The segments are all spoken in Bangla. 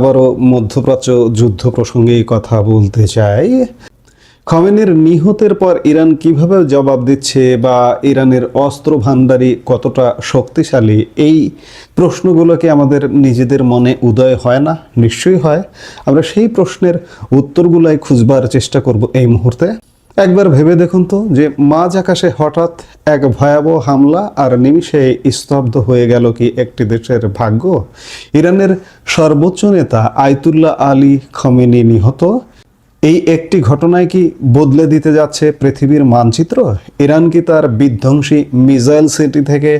আবারও মধ্যপ্রাচ্য যুদ্ধ প্রসঙ্গে কথা বলতে চাই। খমেনির নিহতের পর ইরান কিভাবে জবাব দিচ্ছে বা ইরানের অস্ত্র ভান্ডারী কতটা শক্তিশালী, এই প্রশ্নগুলোকে আমাদের নিজেদের মনে উদয় হয় না? নিশ্চয়ই হয়। আমরা সেই প্রশ্নের উত্তরগুলাই খুঁজবার চেষ্টা করব এই মুহূর্তে। একবার ভেবে দেখুন তো, যে মাঝ আকাশে হঠাৎ এক ভয়াবহ হামলা আর নিমিষে স্তব্ধ হয়ে গেল কি একটি দেশের ভাগ্য? ইরানের সর্বোচ্চ নেতা আয়াতুল্লাহ আলী খমেনি নিহত, এই একটি ঘটনায় কি বদলে দিতে যাচ্ছে পৃথিবীর মানচিত্র? ইরান কি তার বিধ্বংসী মিসাইল সিটি থেকে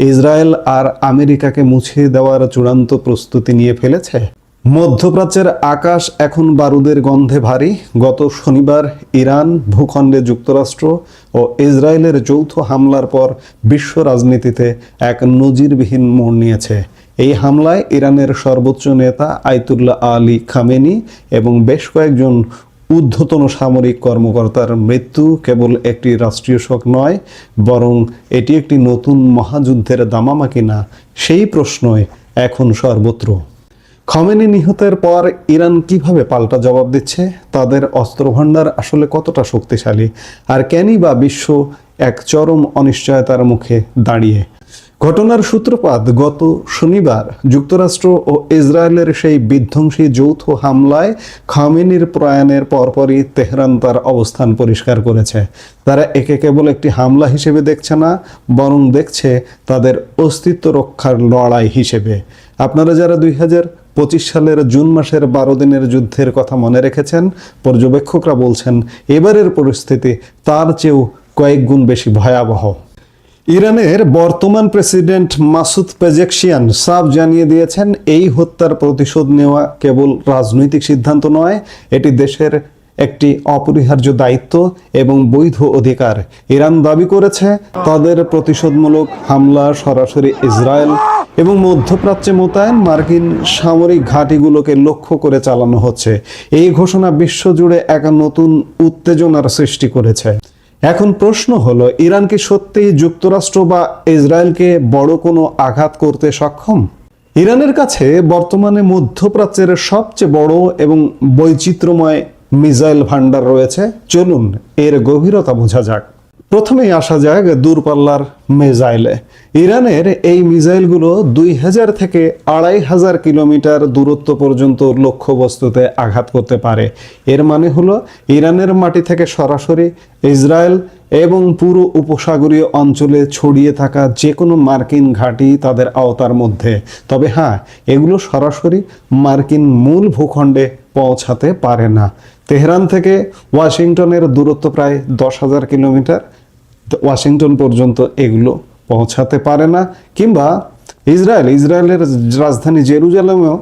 ইসরায়েল আর আমেরিকাকে মুছে দেওয়ার চূড়ান্ত প্রস্তুতি নিয়ে ফেলেছে? মধ্যপ্রাচ্যের আকাশ এখন বারুদের গন্ধে ভারী। গত শনিবার ইরান ভূখণ্ডে যুক্তরাষ্ট্র ও ইসরায়েলের যৌথ হামলার পর বিশ্ব রাজনীতিতে এক নজিরবিহীন মোড় নিয়েছে। এই হামলায় ইরানের সর্বোচ্চ নেতা আয়াতুল্লাহ আলী খামেনি এবং বেশ কয়েকজন ঊর্ধ্বতন সামরিক কর্মকর্তার মৃত্যু কেবল একটি রাষ্ট্রীয় শোক নয়, বরং এটি একটি নতুন মহাযুদ্ধের দামামা কিনা, সেই প্রশ্নই এখন সর্বত্র। খমেনি নিহতের পর ইরান কিভাবে পাল্টা জবাব দিচ্ছে? তাদের অস্ত্রভান্ডার আসলে কতটা শক্তিশালী? আর কেনই বা বিশ্ব এক চরম অনিশ্চয়তার মুখে দাঁড়িয়ে? ঘটনার সূত্রপাত গত শনিবার যুক্তরাষ্ট্র ও ইসরায়েলের সেই বিধ্বংসী যৌথ হামলায়। খামেনির প্রয়াণের পরপরই তেহরান তার অবস্থান পরিষ্কার করেছে। তারা একে কেবল একটি হামলা হিসেবে দেখছে না, বরং দেখছে তাদের অস্তিত্ব রক্ষার লড়াই হিসেবে। আপনারা যারা 2025 সালের জুন মাসের 12 দিনের যুদ্ধের কথা মনে রেখেছেন, পর্যবেক্ষকরা বলছেন এবারের পরিস্থিতি তার চেয়েও কয়েক গুণ বেশি ভয়াবহ। ইরানের বর্তমান প্রেসিডেন্ট মাসুদ পেজেকশিয়ান সাফ জানিয়ে দিয়েছেন, এই হত্যার প্রতিশোধ নেওয়া কেবল রাজনৈতিক সিদ্ধান্ত নয়, এটি দেশের একটি অপরিহার্য দায়িত্ব এবং বৈধ অধিকার। ইরান দাবি করেছে তাদের প্রতিশোধমূলক হামলা সরাসরি ইসরায়েল এবং মধ্যপ্রাচ্যে মোতায়েন মার্কিন সামরিক ঘাঁটিগুলোকে লক্ষ্য করে চালানো হচ্ছে। এই ঘোষণা বিশ্বজুড়ে এক নতুন উত্তেজনার সৃষ্টি করেছে। এখন প্রশ্ন হলো, ইরান কি সত্যিই যুক্তরাষ্ট্র বা ইসরায়েলকে বড় কোনো আঘাত করতে সক্ষম? ইরানের কাছে বর্তমানে মধ্যপ্রাচ্যের সবচেয়ে বড় এবং বৈচিত্র্যময় মিসাইল ভান্ডার রয়েছে। চলুন এর গভীরতা বোঝা যাক। প্রথমেই আসা যাক দূরপাল্লার মিসাইলে। ইরানের এই মিসাইলগুলো 2000 থেকে 2500 কিলোমিটার দূরত্ব পর্যন্ত লক্ষ্যবস্তুতে আঘাত করতে পারে। এর মানে হলো ইরানের মাটি থেকে সরাসরি ইসরায়েল এবং পুরো উপসাগরীয় অঞ্চলে ছড়িয়ে থাকা যে কোনো মার্কিন ঘাঁটি তাদের আওতার মধ্যে। তবে হ্যাঁ, এগুলো সরাসরি মার্কিন মূল ভূখণ্ডে পৌঁছাতে পারে না। তেহরান থেকে ওয়াশিংটনের দূরত্ব প্রায় 10,000 কিলোমিটার। ওয়াশিংটন পর্যন্ত এগুলো পৌঁছাতে পারে না। কিংবা ইসরায়েলের রাজধানী জেরুজালেমেও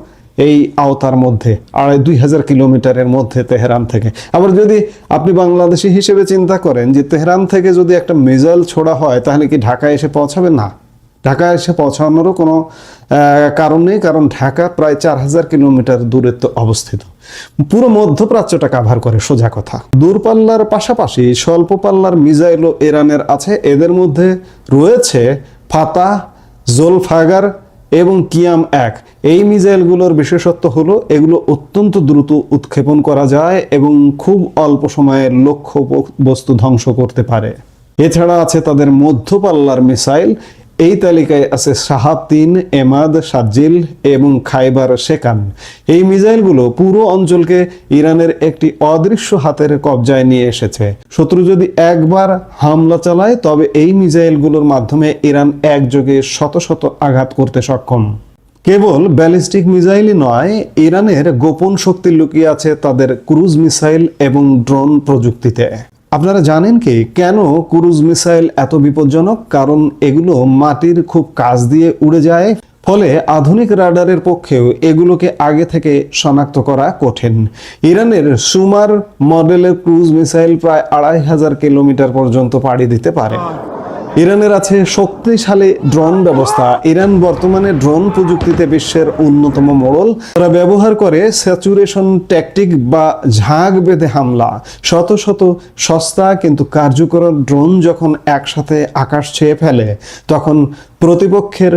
এই আওতার মধ্যে 2,500 কিলোমিটারের মধ্যে তেহরান থেকে। আবার যদি আপনি বাংলাদেশি হিসেবে চিন্তা করেন যে তেহরান থেকে যদি একটা মিসাইল ছোড়া হয়, তাহলে কি ঢাকায় এসে পৌঁছাবে? না, ঢাকায় এসে পৌঁছানোরও কোনো কারণ নেই, কারণ ঢাকা প্রায় 4,000 কিলোমিটার দূরে অবস্থিত। পুরো মধ্যপ্রাচ্যটা কাভার করে, সোজা কথা। দূরপাল্লার পাশাপাশি স্বল্প পাল্লার মিসাইলও ইরানের আছে। এদের মধ্যে রয়েছে ফাতাহ, জোলফাগার এবং কিয়াম-1। এই মিসাইলগুলোর বিশেষত্ব হলো এগুলো অত্যন্ত দ্রুত উৎক্ষেপণ করা যায় এবং খুব অল্প সময়ে লক্ষ্য বস্তু ধ্বংস করতে পারে। এছাড়া আছে তাদের মধ্যপাল্লার মিসাইল। এই তালিকায় আছে শাহাব-3, এমাদ, সাজ্জিল এবং খাইবার শেকান। এই মিসাইলগুলো পুরো অঞ্চলকে ইরানের একটি অদৃশ্য হাতের কবজায় নিয়ে এসেছে। শত্রু যদি একবার হামলা চালায়, তবে এই মিসাইলগুলোর মাধ্যমে ইরান একযোগে শত শত আঘাত করতে সক্ষম। কেবল ব্যালিস্টিক মিসাইলই নয়, ইরানের গোপন শক্তি লুকিয়ে আছে তাদের ক্রুজ মিসাইল এবং ড্রোন প্রযুক্তিতে। আপনারা জানেন কি কেন ক্রুজ মিসাইল এত বিপজ্জনক? কারণ এগুলো মাটির খুব কাছ দিয়ে উড়ে যায়, ফলে আধুনিক রাডারের পক্ষেও এগুলোকে আগে থেকে শনাক্ত করা কঠিন। ইরানের সুমার মডেলের ক্রুজ মিসাইল প্রায় 2500 কিলোমিটার পর্যন্ত পাড়ি দিতে পারে। ইরানের আছে শক্তিশালী ড্রোন ব্যবস্থা। ইরান বর্তমানে ড্রোন প্রযুক্তিতে বিশ্বের অন্যতম মোড়ল। তারা ব্যবহার করে স্যাচুরেশন ট্যাকটিক বা ঝাঁক বেঁধে হামলা। শত শত সস্তা কিন্তু কার্যকর ড্রোন যখন একসাথে আকাশ ছেয়ে ফেলে, তখন প্রতিপক্ষের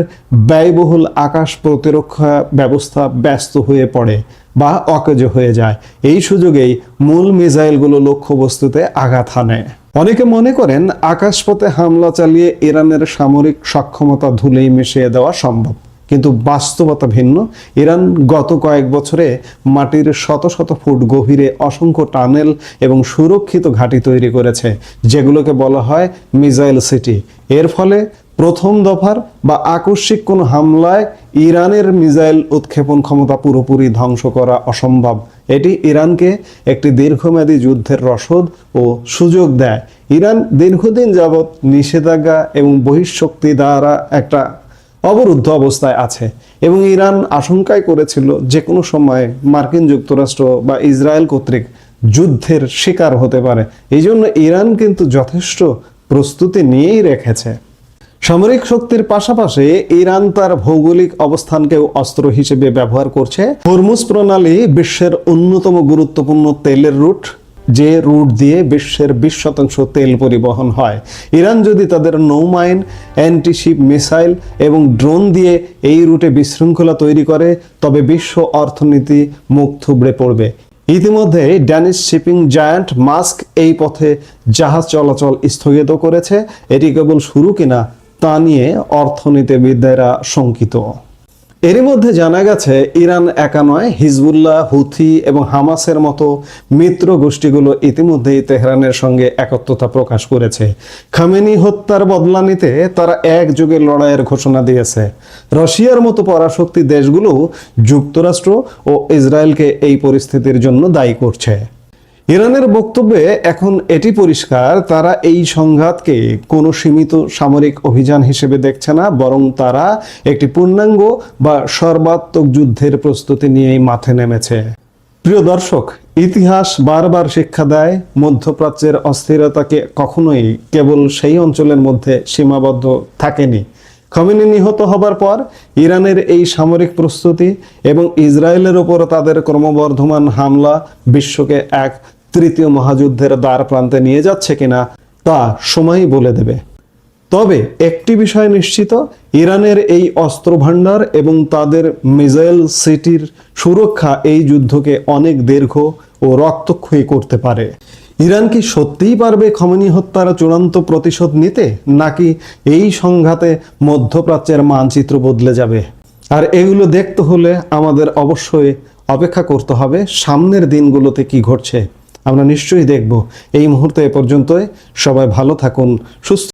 ব্যয়বহুল আকাশ প্রতিরক্ষা ব্যবস্থা ব্যস্ত হয়ে পড়ে বা অকেজো হয়ে যায়। এই সুযোগেই মূল মিসাইলগুলো লক্ষ্যবস্তুতে আঘাত হানে। অনেকে মনে করেন আকাশপথে হামলা চালিয়ে ইরানের সামরিক সক্ষমতা ধুলোয় মিশিয়ে দেওয়া সম্ভব, কিন্তু বাস্তবতা ভিন্ন। ইরান গত কয়েক বছরে মাটির শত শত ফুট গভীরে অসংখ্য টানেল এবং সুরক্ষিত ঘাঁটি তৈরি করেছে, যেগুলোকে বলা হয় মিসাইল সিটি। এর ফলে প্রথম দফার বা আকস্মিক কোনো হামলায় ইরানের মিসাইল উৎক্ষেপণ ক্ষমতা পুরোপুরি ধ্বংস করা অসম্ভব। এটি ইরানকে একটি দীর্ঘমেয়াদী যুদ্ধের রসদ ও সুযোগ দেয়। ইরান দীর্ঘদিন যাবৎ নিষেধাজ্ঞা এবং বহিঃশক্তি দ্বারা একটা অবরুদ্ধ অবস্থায় আছে এবং ইরান আশঙ্কাই করেছিল যে কোনো সময় মার্কিন যুক্তরাষ্ট্র বা ইসরায়েল কর্তৃক যুদ্ধের শিকার হতে পারে। এই জন্য ইরান কিন্তু যথেষ্ট প্রস্তুতি নিয়েই রেখেছে। সামরিক শক্তির পাশাপাশি ইরান তার ভৌগোলিক অবস্থানকেও অস্ত্র হিসেবে ব্যবহার করছে। হরমুজ প্রণালী বিশ্বের অন্যতম গুরুত্বপূর্ণ তেলের রুট, যে রুট দিয়ে বিশ্বের 20% তেল পরিবহন হয়। ইরান যদি তাদের নৌমাইন, অ্যান্টিশিপ মিসাইল এবং ড্রোন দিয়ে এই রুটে বিশৃঙ্খলা তৈরি করে, তবে বিশ্ব অর্থনীতি মুখ থুবড়ে পড়বে। ইতিমধ্যে ড্যানিশ শিপিং জায়ান্ট মাস্ক এই পথে জাহাজ চলাচল স্থগিত করেছে। এটি কেবল শুরু কিনা তা নিয়ে অর্থনীতিবিদরা শঙ্কিত। এরই মধ্যে জানা গেছে ইরান একা নয়, হিজবুল্লাহ, হুথি এবং হামাসের মতো মিত্র গোষ্ঠীগুলো ইতিমধ্যেই তেহরানের সঙ্গে একত্রতা প্রকাশ করেছে। খামেনি হত্যার বদলা নিতে তারা একযোগে লড়াইয়ের ঘোষণা দিয়েছে। রাশিয়ার মতো পরাশক্তি দেশগুলো যুক্তরাষ্ট্র ও ইসরায়েলকে এই পরিস্থিতির জন্য দায়ী করছে। ইরানের বক্তব্যে এখন এটি পরিষ্কার, তারা এই সংঘাতকে কোনো সীমিত সামরিক অভিযান হিসেবে দেখছে না, বরং তারা একটি পূর্ণাঙ্গ বা সর্বাত্মক যুদ্ধের প্রস্তুতি নিয়েই মাঠে নেমেছে। প্রিয় দর্শক, ইতিহাস বারবার শিক্ষা দেয়, মধ্যপ্রাচ্যের অস্থিরতাকে কখনোই কেবল সেই অঞ্চলের মধ্যে সীমাবদ্ধ থাকেনি। খমেনি নিহত হবার পর ইরানের এই সামরিক প্রস্তুতি এবং ইসরায়েলের ওপর তাদের ক্রমবর্ধমান হামলা বিশ্বকে এক তৃতীয় মহাযুদ্ধের দ্বার প্রান্তে নিয়ে যাচ্ছে কিনা তা সময়ই বলে দেবে। তবে একটি বিষয় নিশ্চিত, ইরানের এই অস্ত্র ভাণ্ডার এবং তাদের মিসাইল সিটির সুরক্ষা এই যুদ্ধকে অনেক দীর্ঘ ও রক্তক্ষয়ী করতে পারে। ইরান কি সত্যিই পারবে খমেনি হত্যার চূড়ান্ত প্রতিশোধ নিতে, নাকি এই সংঘাতে মধ্যপ্রাচ্যের মানচিত্র বদলে যাবে? আর এগুলো দেখতে হলে আমাদের অবশ্যই অপেক্ষা করতে হবে সামনের দিনগুলোতে কি ঘটছে। আমরা নিশ্চয়ই দেখব। এই মুহূর্তে এ পর্যন্তই। সবাই ভালো থাকুন, সুস্থ